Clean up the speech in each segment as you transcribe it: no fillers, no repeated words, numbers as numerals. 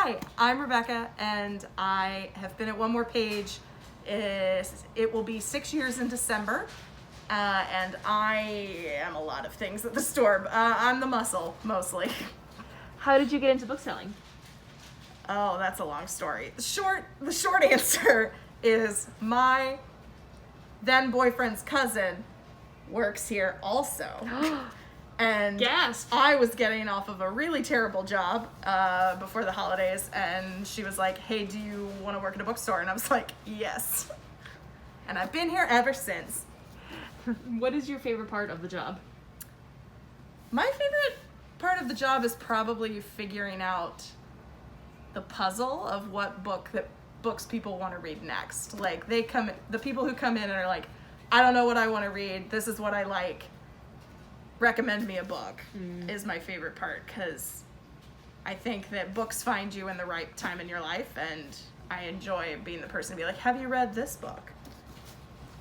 Hi, I'm Rebecca, and I have been at One More Page. It will be 6 years in December, and I am a lot of things at the store. I'm the muscle, mostly. How did you get into bookselling? Oh, that's a long story. The short answer is my then boyfriend's cousin works here also. And Gasp. I was getting off of a really terrible job before the holidays, and she was like, hey, do you want to work at a bookstore? And I was like, yes. And I've been here ever since. What is your favorite part of the job? My favorite part of the job is probably figuring out the puzzle of what books people want to read next. Like, the people who come in and are like, I don't know what I want to read, this is what I like, recommend me a book, is my favorite part, because I think that books find you in the right time in your life, and I enjoy being the person to be like, have you read this book?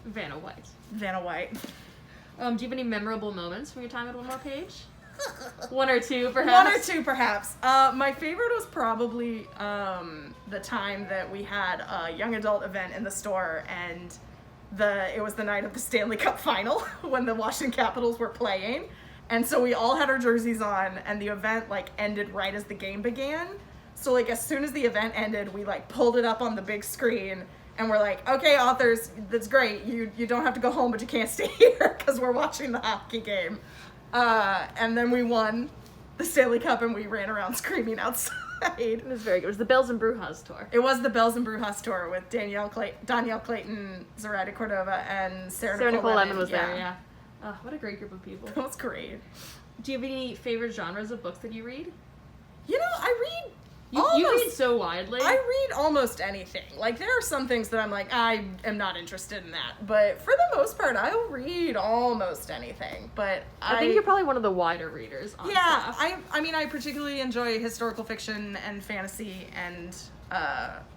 Vanna White. Vanna White. Do you have any memorable moments from your time at One More Page? One or two, perhaps? One or two, perhaps. My favorite was probably the time that we had a young adult event in the store, and it was the night of the Stanley Cup final when the Washington Capitals were playing, and so we all had our jerseys on, and the event ended right as the game began. So as soon as the event ended, we pulled it up on the big screen, and we're like, okay, authors, that's great. You don't have to go home, but you can't stay here because we're watching the hockey game. And then we won the Stanley Cup, and we ran around screaming outside. It was very good. It was the Bells and Brujas tour. It was the Bells and Brujas tour with Danielle Clayton, Zoraida Cordova, and Sarah Nicole Lemon was there, yeah. Oh, what a great group of people. That was great. Do you have any favorite genres of books that you read? You know, I read You read so widely. I read almost anything. There are some things that I'm like, I am not interested in that. But for the most part, I'll read almost anything. But I think you're probably one of the wider readers on yeah, staff. I particularly enjoy historical fiction and fantasy and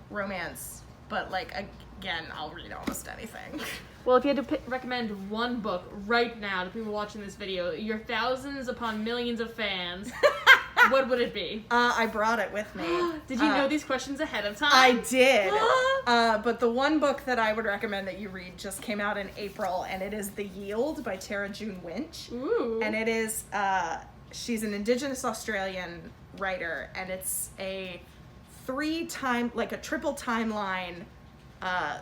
romance. But again, I'll read almost anything. Well, if you had to recommend one book right now to people watching this video, your thousands upon millions of fans, what would it be? I brought it with me. Did you know these questions ahead of time? I did. But the one book that I would recommend that you read just came out in April, and it is The Yield by Tara June Winch. Ooh. And it is, she's an Indigenous Australian writer, and it's a triple timeline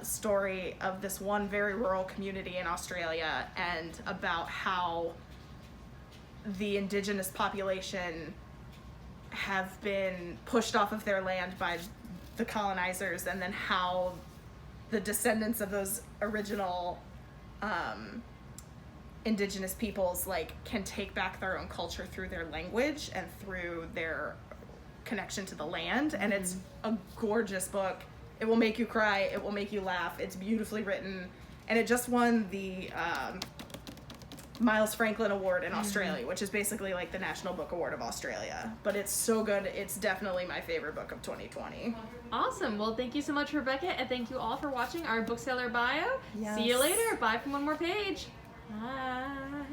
story of this one very rural community in Australia, and about how the Indigenous population have been pushed off of their land by the colonizers, and then how the descendants of those original Indigenous peoples can take back their own culture through their language and through their connection to the land. And it's a gorgeous book. It will make you cry, it will make you laugh, it's beautifully written, and it just won the Miles Franklin Award in Australia, which is basically the National Book Award of Australia. But it's so good. It's definitely my favorite book of 2020. Awesome. Well, thank you so much, Rebecca, and thank you all for watching our Bookseller bio. Yes. See you later. Bye from One More Page. Bye.